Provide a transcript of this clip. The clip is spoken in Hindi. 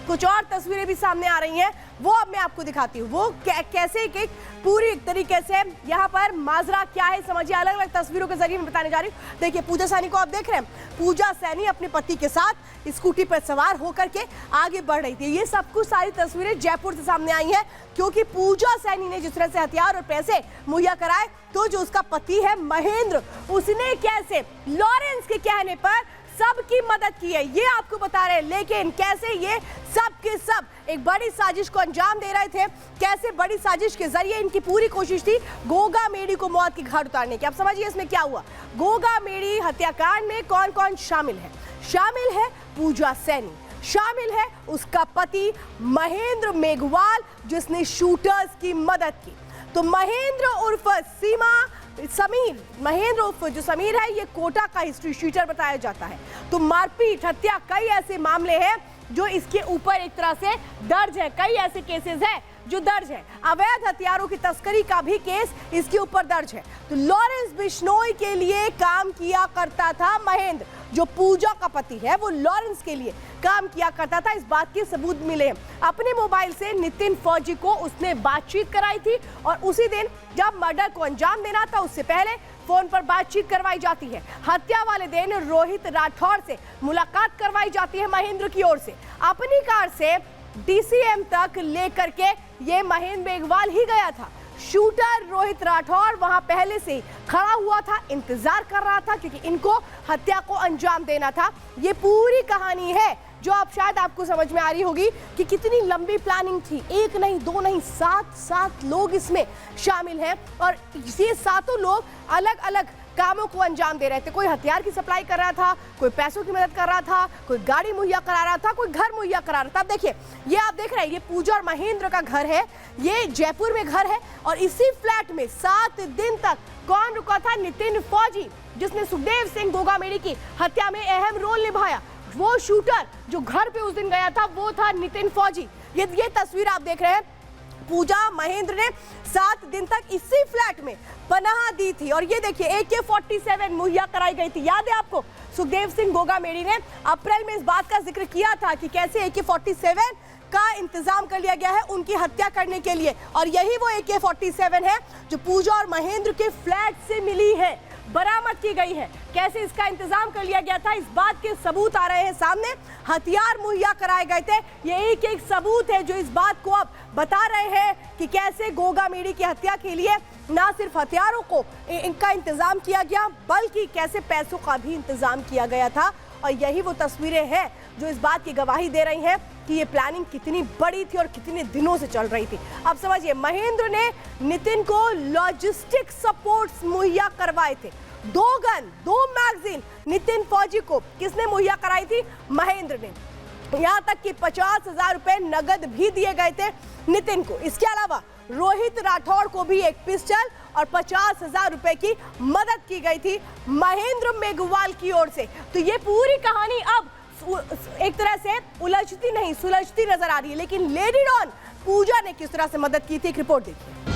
कुछ और तस्वीरें भी सामने आ रही हैं, वो अब मैं आपको दिखाती हूँ। वो कैसे एक पूरी तरीके से यहाँ पर माजरा क्या है समझिए, अलग अलग तस्वीरों के जरिए मैं बताने जा रही हूँ। देखिए पूजा सैनी को आप देख रहे हैं, पूजा सैनी अपने पति के साथ स्कूटी पर सवार होकर के आगे बढ़ रही थी। ये सब कुछ सारी तस्वीरें जयपुर से सामने आई हैं, क्योंकि पूजा सैनी ने जिस तरह से हथियार और पैसे मुहैया कराए, तो जो उसका पति है महेंद्र, उसने कैसे लॉरेंस के कहने पर सबकी मदद की है, ये आपको बता रहे हैं। लेकिन कैसे ये सब के सब एक बड़ी साजिश को अंजाम दे रहे थे, कैसे बड़ी साजिश के जरिए इनकी पूरी कोशिश थी गोगा मेडी को मौत की घाट उतारने की। अब समझिए इसमें क्या हुआ। गोगा मेडी हत्याकांड में कौन कौन शामिल है? शामिल है पूजा सैनी, शामिल है उसका पति महेंद्र मेघवाल, जिसने शूटर्स की मदद की। तो महेंद्र उर्फ समीर, महेंद्र उर्फ जो समीर है, ये कोटा का हिस्ट्री शीटर बताया जाता है। तो मारपीट, हत्या, कई ऐसे मामले हैं जो इसके ऊपर एक तरह से दर्ज है, कई ऐसे केसेस हैं जो दर्ज है। अवैध हथियारों की तस्करी का भी केस इसके ऊपर दर्ज है। तो लॉरेंस बिश्नोई के लिए काम किया करता था महेंद्र, जो पूजा का पति है, वो लॉरेंस के लिए काम किया करता था। इस बात के सबूत मिले। अपने मोबाइल से नितिन फौजी को उसने बातचीत कराई थी, और उसी दिन जब मर्डर को अंजाम देना था, उससे पहले फोन पर बातचीत करवाई जाती है। हत्या वाले दिन रोहित राठौर से मुलाकात करवाई जाती है महेंद्र की ओर से। अपनी कार से डीसीएम तक लेकर के ये महेंद्र मेघवाल ही गया था। शूटर रोहित राठौर वहां पहले से खड़ा हुआ था, इंतजार कर रहा था, क्योंकि इनको हत्या को अंजाम देना था। ये पूरी कहानी है जो अब शायद आपको समझ में आ रही होगी कि कितनी लंबी प्लानिंग थी। एक नहीं, दो नहीं, सात लोग इसमें शामिल हैं, और ये सातों लोग अलग अलग कामों को अंजाम दे रहे थे। कोई हथियार की सप्लाई कर रहा था, कोई पैसों की मदद कर रहा था, कोई गाड़ी मुहैया करा रहा था, कोई घर मुहैया करा रहा था। अब देखिए, ये आप देख रहे हैं, ये पूजा और महेंद्र का घर है, ये जयपुर में घर है, और इसी फ्लैट में 7 दिन तक कौन रुका था? नितिन फौजी, जिसने सुखदेव सिंह गोगामेडी की हत्या में अहम रोल निभाया। वो शूटर जो घर पे उस दिन गया था, वो था नितिन फौजी। ये तस्वीर आप देख रहे हैं। पूजा महेंद्र ने 7 दिन तक इसी फ्लैट में पनाह दी थी, और ये देखिए AK-47 मुहैया कराई गई थी। याद है आपको, सुखदेव सिंह गोगामेडी ने अप्रैल में इस बात का जिक्र किया था कि कैसे AK-47 का इंतजाम कर लिया गया है उनकी हत्या करने के लिए, और यही वो AK-47 है जो पूजा और महेंद्र के फ्लैट से मिली है, बरामद की गई है। कैसे इसका इंतजाम कर लिया गया था, इस बात के सबूत आ रहे हैं सामने। हथियार मुहैया कराए गए थे, ये एक सबूत है जो इस बात को अब बता रहे हैं कि कैसे गोगामेडी की हत्या के लिए ना सिर्फ हथियारों को इनका इंतजाम किया गया, बल्कि कैसे पैसों का भी इंतजाम किया गया था। और यही वो तस्वीरें हैं जो इस बात की गवाही दे रही हैं कि ये प्लानिंग कितनी बड़ी थी और कितने दिनों से चल रही थी। अब समझिए, महेंद्र ने नितिन को लॉजिस्टिक सपोर्ट्स मुहैया करवाए थे। 2 गन, 2 मैगजीन नितिन फौजी को किसने मुहैया कराई थी? महेंद्र ने। यहाँ तक कि 50,000 रुपए नगद भी दिए गए थे नितिन को। इसके अलावा रोहित राठौर को भी एक पिस्टल और 50,000 रुपए की मदद की गई थी महेंद्र मेघवाल की ओर से। तो ये पूरी कहानी अब एक तरह से उलझती नहीं, सुलझती नजर आ रही है। लेकिन लेडी डॉन पूजा ने किस तरह से मदद की थी, एक रिपोर्ट देखिए।